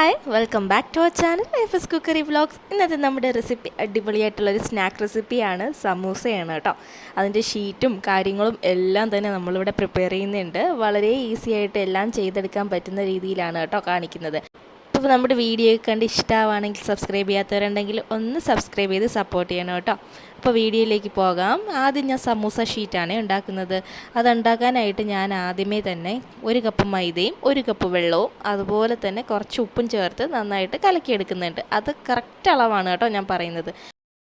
Hi welcome back to our channel fscookeryvlogs. ഇന്നത്തെ നമ്മുടെ recipe അടിപൊളിയായിട്ടുള്ളൊരു snack റെസിപ്പിയാണ്, സമൂസയാണ് കേട്ടോ. അതിൻ്റെ ഷീറ്റും കാര്യങ്ങളും എല്ലാം തന്നെ നമ്മളിവിടെ പ്രിപ്പയർ ചെയ്യുന്നുണ്ട്. വളരെ ഈസി ആയിട്ട് എല്ലാം ചെയ്തെടുക്കാൻ പറ്റുന്ന രീതിയിലാണ് കേട്ടോ കാണിക്കുന്നത്. അപ്പോൾ നമ്മുടെ വീഡിയോ കണ്ട് ഇഷ്ടമാണെങ്കിൽ സബ്സ്ക്രൈബ് ചെയ്യാത്തവരുണ്ടെങ്കിൽ ഒന്ന് സബ്സ്ക്രൈബ് ചെയ്ത് സപ്പോർട്ട് ചെയ്യണം കേട്ടോ. അപ്പോൾ വീഡിയോയിലേക്ക് പോകാം. ആദ്യം ഞാൻ സമൂസ ഷീറ്റാണ് ഉണ്ടാക്കുന്നത്. അതുണ്ടാക്കാനായിട്ട് ഞാൻ ആദ്യമേ തന്നെ 1 കപ്പ് മൈദയും 1 കപ്പ് വെള്ളവും അതുപോലെ തന്നെ കുറച്ച് ഉപ്പും ചേർത്ത് നന്നായിട്ട് കലക്കിയെടുക്കുന്നുണ്ട്. അത് കറക്റ്റ് അളവാണ് കേട്ടോ ഞാൻ പറയുന്നത്.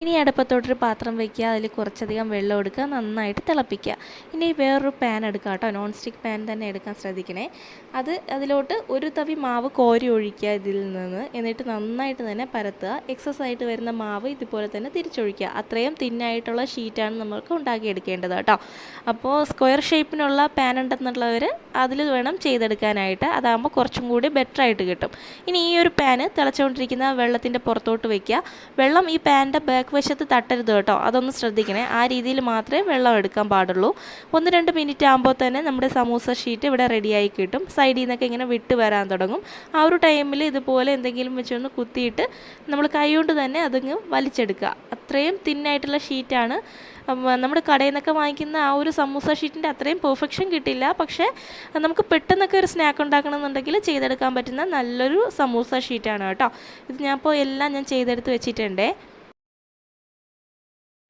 ഇനി അടുപ്പത്തോട്ടൊരു പാത്രം വയ്ക്കുക, അതിൽ കുറച്ചധികം വെള്ളം എടുക്കുക, നന്നായിട്ട് തിളപ്പിക്കുക. ഇനി വേറൊരു പാൻ എടുക്കുക കേട്ടോ, നോൺ സ്റ്റിക്ക് പാൻ തന്നെ എടുക്കാൻ ശ്രദ്ധിക്കണേ. അതിലോട്ട് ഒരു തവി മാവ് കോരി ഒഴിക്കുക ഇതിൽ നിന്ന്, എന്നിട്ട് നന്നായിട്ട് തന്നെ പരത്തുക. എക്സസ് ആയിട്ട് വരുന്ന മാവ് ഇതുപോലെ തന്നെ തിരിച്ചൊഴിക്കുക. അത്രയും തിന്നായിട്ടുള്ള ഷീറ്റാണ് നമ്മൾക്ക് ഉണ്ടാക്കിയെടുക്കേണ്ടത് കേട്ടോ. അപ്പോൾ സ്ക്വയർ ഷേപ്പിനുള്ള പാൻ ഉണ്ടെന്നുള്ളവർ അതിൽ വേണം ചെയ്തെടുക്കാനായിട്ട്, അതാകുമ്പോൾ കുറച്ചും കൂടി ബെറ്റർ ആയിട്ട് കിട്ടും. ഇനി ഈ ഒരു പാന് തിളച്ചുകൊണ്ടിരിക്കുന്ന വെള്ളത്തിൻ്റെ പുറത്തോട്ട് വയ്ക്കുക. വെള്ളം ഈ പാനിൻ്റെ ബാക്ക് വശത്ത് തട്ടരുത് കേട്ടോ, അതൊന്ന് ശ്രദ്ധിക്കണേ. ആ രീതിയിൽ മാത്രമേ വെള്ളം എടുക്കാൻ പാടുള്ളൂ. 1-2 മിനിറ്റ് ആകുമ്പോൾ തന്നെ നമ്മുടെ സമൂസ ഷീറ്റ് ഇവിടെ റെഡിയായി കിട്ടും. സൈഡിൽ നിന്നൊക്കെ ഇങ്ങനെ വിട്ട് വരാൻ തുടങ്ങും. ആ ഒരു ടൈമിൽ ഇതുപോലെ എന്തെങ്കിലും വെച്ചൊന്ന് കുത്തിയിട്ട് നമ്മൾ കൈകൊണ്ട് തന്നെ അതങ്ങ് വലിച്ചെടുക്കുക. അത്രയും തിന്നായിട്ടുള്ള ഷീറ്റാണ്. നമ്മുടെ കടയിൽ നിന്നൊക്കെ വാങ്ങിക്കുന്ന ആ ഒരു സമൂസ ഷീറ്റിൻ്റെ അത്രയും പെർഫെക്ഷൻ കിട്ടില്ല, പക്ഷേ നമുക്ക് പെട്ടെന്നൊക്കെ ഒരു സ്നാക്ക് ഉണ്ടാക്കണമെന്നുണ്ടെങ്കിൽ ചെയ്തെടുക്കാൻ പറ്റുന്ന നല്ലൊരു സമൂസ ഷീറ്റാണ് കേട്ടോ. ഇത് ഞാനിപ്പോൾ എല്ലാം ഞാൻ ചെയ്തെടുത്ത് വെച്ചിട്ടുണ്ടേ.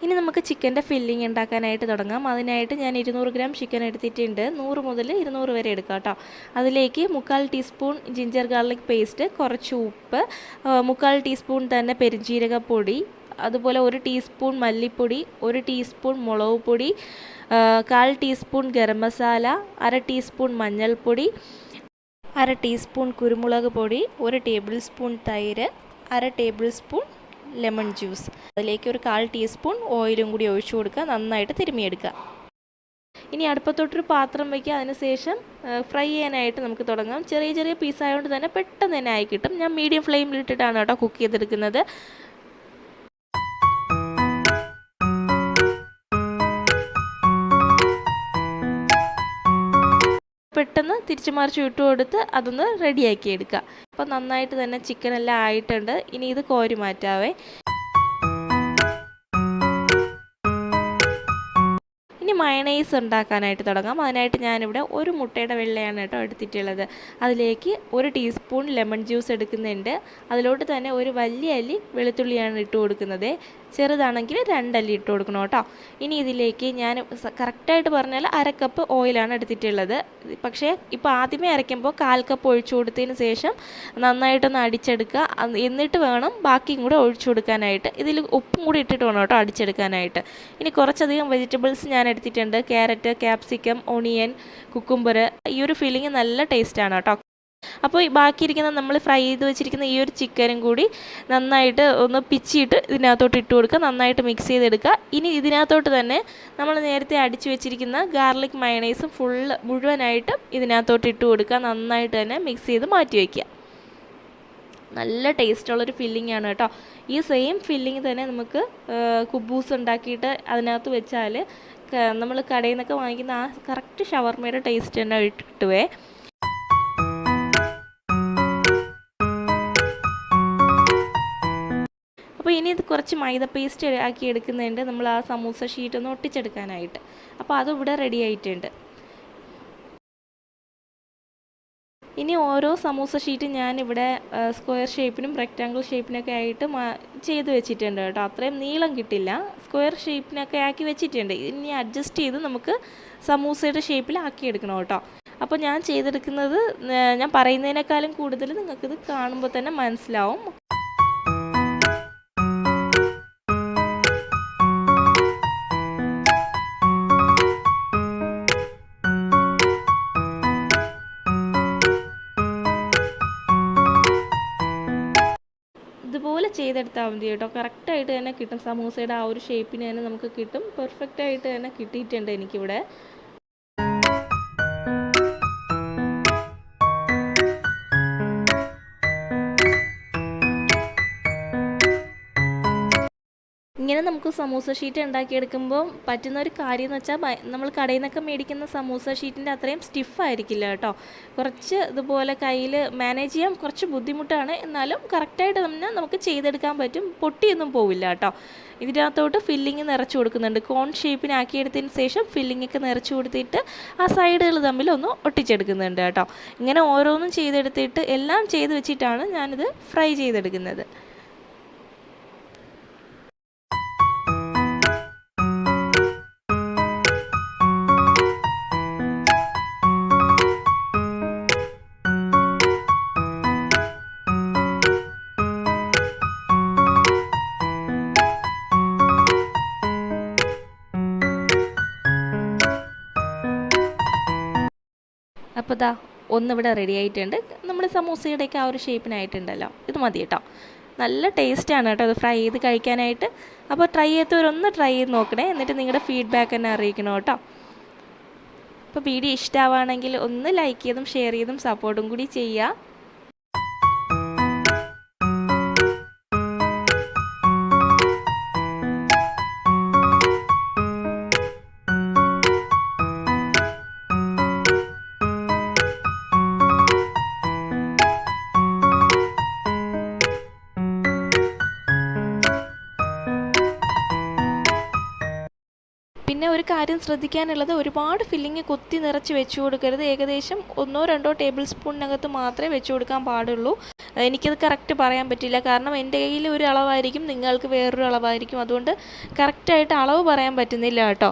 ഇനി നമുക്ക് ചിക്കൻ്റെ ഫില്ലിംഗ് ഉണ്ടാക്കാനായിട്ട് തുടങ്ങാം. അതിനായിട്ട് ഞാൻ 200 ഗ്രാം ചിക്കൻ എടുത്തിട്ടുണ്ട്. 100 മുതൽ 200 വരെ എടുക്കാം കേട്ടോ. അതിലേക്ക് 1/4 ടീസ്പൂൺ ജിഞ്ചർ ഗാർലിക് പേസ്റ്റ്, കുറച്ച് ഉപ്പ്, 1/4 ടീസ്പൂൺ തന്നെ പെരുംജീരകപ്പൊടി, അതുപോലെ 1 ടീസ്പൂൺ മല്ലിപ്പൊടി, 1 ടീസ്പൂൺ മുളക് പൊടി, 1/4 ടീസ്പൂൺ ഗരം മസാല, 1/2 ടീസ്പൂൺ മഞ്ഞൾപ്പൊടി, 1/2 ടീസ്പൂൺ കുരുമുളക് പൊടി, 1 ടേബിൾ സ്പൂൺ തൈര്, 1/2 ടേബിൾ സ്പൂൺ ലെമൺ ജ്യൂസ്. അതിലേക്ക് 1/4 ടീസ്പൂൺ ഓയിലും കൂടി ഒഴിച്ചു കൊടുക്കുക. നന്നായിട്ട് തിരുമ്മിയെടുക്കുക. ഇനി അടുപ്പത്തോട്ടൊരു പാത്രം വയ്ക്കുക. അതിനുശേഷം ഫ്രൈ ചെയ്യാനായിട്ട് നമുക്ക് തുടങ്ങാം. ചെറിയ ചെറിയ പീസായതുകൊണ്ട് തന്നെ പെട്ടെന്ന് തന്നെ ആയി കിട്ടും. ഞാൻ മീഡിയം ഫ്ലെയിമിലിട്ടിട്ടാണ് കേട്ടോ കുക്ക് ചെയ്തെടുക്കുന്നത്. പെട്ടെന്ന് തിരിച്ചു മറിച്ച് ഇട്ട് കൊടുത്ത് അതൊന്ന് റെഡിയാക്കി എടുക്കുക. അപ്പോൾ നന്നായിട്ട് തന്നെ ചിക്കൻ എല്ലാം ആയിട്ടുണ്ട്. ഇനി ഇത് കോരി മാറ്റാവേ. ഇനി മയണൈസ് ഉണ്ടാക്കാനായിട്ട് തുടങ്ങാം. അതിനായിട്ട് ഞാനിവിടെ 1 മുട്ടയുടെ വെള്ളയാണ് കേട്ടോ എടുത്തിട്ടുള്ളത്. അതിലേക്ക് 1 ടീസ്പൂൺ ലെമൺ ജ്യൂസ് എടുക്കുന്നുണ്ട്. അതിലോട്ട് തന്നെ ഒരു വലിയ അല്ലി വെളുത്തുള്ളിയാണ് ഇട്ട് കൊടുക്കുന്നത്. ചെറുതാണെങ്കിൽ 2 അല്ലി ഇട്ട് കൊടുക്കണം കേട്ടോ. ഇനി ഇതിലേക്ക് ഞാൻ കറക്റ്റായിട്ട് പറഞ്ഞാൽ 1/2 കപ്പ് ഓയിലാണ് എടുത്തിട്ടുള്ളത്. പക്ഷേ ഇപ്പോൾ ആദ്യമേ അരയ്ക്കുമ്പോൾ 1/4 കപ്പ് ഒഴിച്ചു കൊടുത്തതിന് ശേഷം നന്നായിട്ടൊന്ന് അടിച്ചെടുക്കുക. എന്നിട്ട് വേണം ബാക്കിയും കൂടെ ഒഴിച്ചു കൊടുക്കാനായിട്ട്. ഇതിൽ ഉപ്പും കൂടി ഇട്ടിട്ട് വേണം കേട്ടോ അടിച്ചെടുക്കാനായിട്ട്. ഇനി കുറച്ചധികം വെജിറ്റബിൾസ് ഞാൻ എടുത്തിട്ടുണ്ട്. Carrot, capsicum, onion, cucumber. ഈ ഒരു ഫില്ലിങ് നല്ല ടേസ്റ്റാണ് കേട്ടോ. അപ്പോൾ ബാക്കിയിരിക്കുന്ന നമ്മൾ ഫ്രൈ ചെയ്ത് വെച്ചിരിക്കുന്ന ഈ ഒരു ചിക്കനും കൂടി നന്നായിട്ട് ഒന്ന് പിച്ചിയിട്ട് ഇതിനകത്തോട്ട് ഇട്ട് കൊടുക്കുക. നന്നായിട്ട് മിക്സ് ചെയ്തെടുക്കുക. ഇനി ഇതിനകത്തോട്ട് തന്നെ നമ്മൾ നേരത്തെ അടിച്ചു വെച്ചിരിക്കുന്ന ഗാർലിക് മയണൈസും മുഴുവനായിട്ട് ഇതിനകത്തോട്ട് ഇട്ട് കൊടുക്കുക. നന്നായിട്ട് തന്നെ മിക്സ് ചെയ്ത് മാറ്റി വയ്ക്കുക. നല്ല ടേസ്റ്റുള്ളൊരു ഫില്ലിംഗ് ആണ് കേട്ടോ. ഈ സെയിം ഫില്ലിങ് തന്നെ നമുക്ക് കുബൂസ് ഉണ്ടാക്കിയിട്ട് അതിനകത്ത് വെച്ചാൽ നമ്മൾ കടയിൽ നിന്നൊക്കെ വാങ്ങിക്കുന്ന ആ കറക്റ്റ് ഷവർമയുടെ ടേസ്റ്റ് തന്നെ കിട്ടുവേ. അപ്പോൾ ഇനി ഇത് കുറച്ച് മൈദ പേസ്റ്റ് ആക്കി എടുക്കുന്നുണ്ട് നമ്മൾ ആ സമൂസ ഷീറ്റ് ഒന്ന് ഒട്ടിച്ചെടുക്കാനായിട്ട്. അപ്പോൾ അതും ഇവിടെ റെഡി ആയിട്ടുണ്ട്. ഇനി ഓരോ സമൂസ ഷീറ്റ് ഞാനിവിടെ സ്ക്വയർ ഷേപ്പിനും റെക്റ്റാങ്കിൾ ഷേപ്പിനൊക്കെ ആയിട്ട് ചെയ്ത് വെച്ചിട്ടുണ്ട് കേട്ടോ. അത്രയും നീളം കിട്ടില്ല, സ്ക്വയർ ഷേപ്പിനൊക്കെ ആക്കി വെച്ചിട്ടുണ്ട്. ഇനി അഡ്ജസ്റ്റ് ചെയ്ത് നമുക്ക് സമൂസയുടെ ഷേപ്പിൽ ആക്കിയെടുക്കണം കേട്ടോ. അപ്പോൾ ഞാൻ ചെയ്തെടുക്കുന്നത് ഞാൻ പറയുന്നതിനേക്കാളും കൂടുതൽ നിങ്ങൾക്കിത് കാണുമ്പോൾ തന്നെ മനസ്സിലാവും. ഇതുപോലെ ചെയ്തെടുത്താൽ മതി കേട്ടോ. കറക്റ്റായിട്ട് തന്നെ കിട്ടും. സമൂസയുടെ ആ ഒരു ഷേപ്പിന് തന്നെ നമുക്ക് കിട്ടും. പെർഫെക്റ്റായിട്ട് തന്നെ കിട്ടിയിട്ടുണ്ട് എനിക്കിവിടെ. ഇങ്ങനെ നമുക്ക് സമൂസ ഷീറ്റ് ഉണ്ടാക്കിയെടുക്കുമ്പോൾ പറ്റുന്ന ഒരു കാര്യം എന്ന് വെച്ചാൽ നമ്മൾ കടയിൽ നിന്നൊക്കെ മേടിക്കുന്ന സമൂസ ഷീറ്റിൻ്റെ അത്രയും സ്റ്റിഫായിരിക്കില്ല കേട്ടോ. കുറച്ച് ഇതുപോലെ കയ്യിൽ മാനേജ് ചെയ്യാൻ കുറച്ച് ബുദ്ധിമുട്ടാണ്, എന്നാലും കറക്റ്റായിട്ട് തന്നെ നമുക്ക് ചെയ്തെടുക്കാൻ പറ്റും. പൊട്ടിയൊന്നും പോവില്ല കേട്ടോ. ഇതിനകത്തോട്ട് ഫില്ലിങ് നിറച്ച് കൊടുക്കുന്നുണ്ട്. കോൺ ഷേപ്പിനാക്കിയെടുത്തതിന് ശേഷം ഫില്ലിങ്ങൊക്കെ നിറച്ച് കൊടുത്തിട്ട് ആ സൈഡുകൾ തമ്മിൽ ഒന്ന് ഒട്ടിച്ചെടുക്കുന്നുണ്ട് കേട്ടോ. ഇങ്ങനെ ഓരോന്നും ചെയ്തെടുത്തിട്ട് എല്ലാം ചെയ്ത് വെച്ചിട്ടാണ് ഞാനിത് ഫ്രൈ ചെയ്തെടുക്കുന്നത്. അപ്പോൾ ദാ ഒന്നിവിടെ റെഡി ആയിട്ടുണ്ട്. നമ്മൾ സമൂസയുടെയൊക്കെ ആ ഒരു ഷേപ്പിനായിട്ടുണ്ടല്ലോ. ഇത് മതി കേട്ടോ. നല്ല ടേസ്റ്റാണ് കേട്ടോ ഇത് ഫ്രൈ ചെയ്ത് കഴിക്കാനായിട്ട്. അപ്പോൾ ട്രൈ ചെയ്യാത്തവരൊന്ന് ട്രൈ ചെയ്ത് നോക്കണേ, എന്നിട്ട് നിങ്ങളുടെ ഫീഡ്ബാക്ക് എന്നെ അറിയിക്കണം കേട്ടോ. അപ്പോൾ വീഡിയോ ഇഷ്ടമാവുകയാണെങ്കിൽ ഒന്ന് ലൈക്ക് ചെയ്തും ഷെയർ ചെയ്തും സപ്പോർട്ടും കൂടി ചെയ്യുക. പിന്നെ ഒരു കാര്യം ശ്രദ്ധിക്കാനുള്ളത്, ഒരുപാട് ഫില്ലിങ് കുത്തി നിറച്ച് വെച്ച് കൊടുക്കരുത്. ഏകദേശം 1-2 ടേബിൾ സ്പൂണിനകത്ത് മാത്രമേ വെച്ച് കൊടുക്കാൻ പാടുള്ളൂ. എനിക്കത് കറക്റ്റ് പറയാൻ പറ്റില്ല, കാരണം എൻ്റെ കയ്യിൽ ഒരു അളവായിരിക്കും, നിങ്ങൾക്ക് വേറൊരു അളവായിരിക്കും. അതുകൊണ്ട് കറക്റ്റായിട്ട് അളവ് പറയാൻ പറ്റുന്നില്ല കേട്ടോ.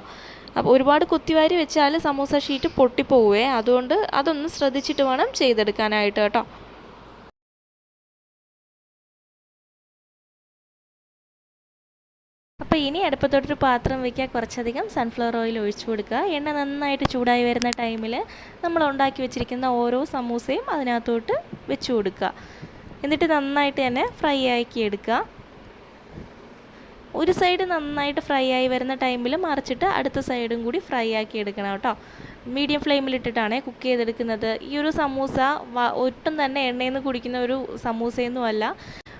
അപ്പോൾ ഒരുപാട് കുത്തിവാരി വെച്ചാൽ സമൂസ ഷീറ്റ് പൊട്ടിപ്പോവേ. അതുകൊണ്ട് അതൊന്ന് ശ്രദ്ധിച്ചിട്ട് വേണം ചെയ്തെടുക്കാനായിട്ട് കേട്ടോ. അപ്പോൾ ഇനി അടുപ്പത്തോട്ടൊരു പാത്രം വയ്ക്കുക, കുറച്ചധികം സൺഫ്ലവർ ഓയിൽ ഒഴിച്ചു കൊടുക്കുക. എണ്ണ നന്നായിട്ട് ചൂടായി വരുന്ന ടൈമിൽ നമ്മൾ ഉണ്ടാക്കി വെച്ചിരിക്കുന്ന ഓരോ സമൂസയും അതിനകത്തോട്ട് വെച്ച് കൊടുക്കുക. എന്നിട്ട് നന്നായിട്ട് തന്നെ ഫ്രൈ ആക്കി എടുക്കുക. ഒരു സൈഡ് നന്നായിട്ട് ഫ്രൈ ആയി വരുന്ന ടൈമിൽ മറിച്ചിട്ട് അടുത്ത സൈഡും കൂടി ഫ്രൈ ആക്കി എടുക്കണം കേട്ടോ. മീഡിയം ഫ്ലെയിമിലിട്ടിട്ടാണ് കുക്ക് ചെയ്തെടുക്കുന്നത്. ഈ ഒരു സമൂസ ഒട്ടും തന്നെ എണ്ണയിൽ നിന്ന് കുടിക്കുന്ന ഒരു സമൂസയൊന്നും അല്ല.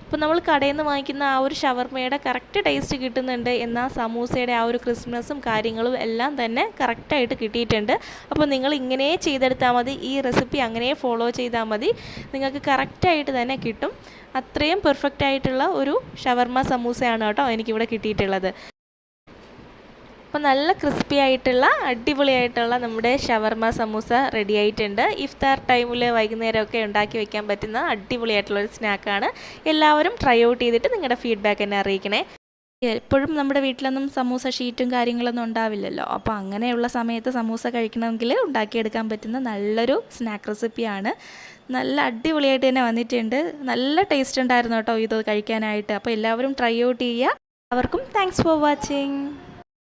അപ്പോൾ നമ്മൾ കടയിൽ നിന്ന് വാങ്ങിക്കുന്ന ആ ഒരു ഷവർമയുടെ കറക്റ്റ് ടേസ്റ്റ് കിട്ടുന്നുണ്ട്, എന്നാൽ സമൂസയുടെ ആ ഒരു ക്രിസ്മസും കാര്യങ്ങളും എല്ലാം തന്നെ കറക്റ്റായിട്ട് കിട്ടിയിട്ടുണ്ട്. അപ്പോൾ നിങ്ങൾ ഇങ്ങനെ ചെയ്തെടുത്താൽ മതി, ഈ റെസിപ്പി അങ്ങനെ ഫോളോ ചെയ്താൽ മതി, നിങ്ങൾക്ക് കറക്റ്റായിട്ട് തന്നെ കിട്ടും. അത്രയും പെർഫെക്റ്റ് ആയിട്ടുള്ള ഒരു ഷവർമ സമൂസയാണ് കേട്ടോ എനിക്കിവിടെ കിട്ടിയിട്ടുള്ളത്. അപ്പോൾ നല്ല ക്രിസ്പി ആയിട്ടുള്ള അടിപൊളിയായിട്ടുള്ള നമ്മുടെ ഷവർമ സമൂസ റെഡി ആയിട്ടുണ്ട്. ഇഫ്താർ ടൈമിൽ വൈകുന്നേരമൊക്കെ ഉണ്ടാക്കി വയ്ക്കാൻ പറ്റുന്ന അടിപൊളിയായിട്ടുള്ളൊരു സ്നാക്കാണ്. എല്ലാവരും ട്രൈ ഔട്ട് ചെയ്തിട്ട് നിങ്ങളുടെ ഫീഡ്ബാക്ക് എന്നെ അറിയിക്കണേ. എപ്പോഴും നമ്മുടെ വീട്ടിലൊന്നും സമൂസ ഷീറ്റും കാര്യങ്ങളൊന്നും ഉണ്ടാവില്ലല്ലോ. അപ്പോൾ അങ്ങനെയുള്ള സമയത്ത് സമൂസ കഴിക്കണമെങ്കിൽ ഉണ്ടാക്കിയെടുക്കാൻ പറ്റുന്ന നല്ലൊരു സ്നാക്ക് റെസിപ്പിയാണ്. നല്ല അടിപൊളിയായിട്ട് തന്നെ വന്നിട്ടുണ്ട്. നല്ല ടേസ്റ്റ് ഉണ്ടായിരുന്നു കേട്ടോ ഇത് കഴിക്കാനായിട്ട്. അപ്പോൾ എല്ലാവരും ട്രൈ ഔട്ട് ചെയ്യുക. അവർക്കും താങ്ക്സ് ഫോർ വാച്ചിങ്.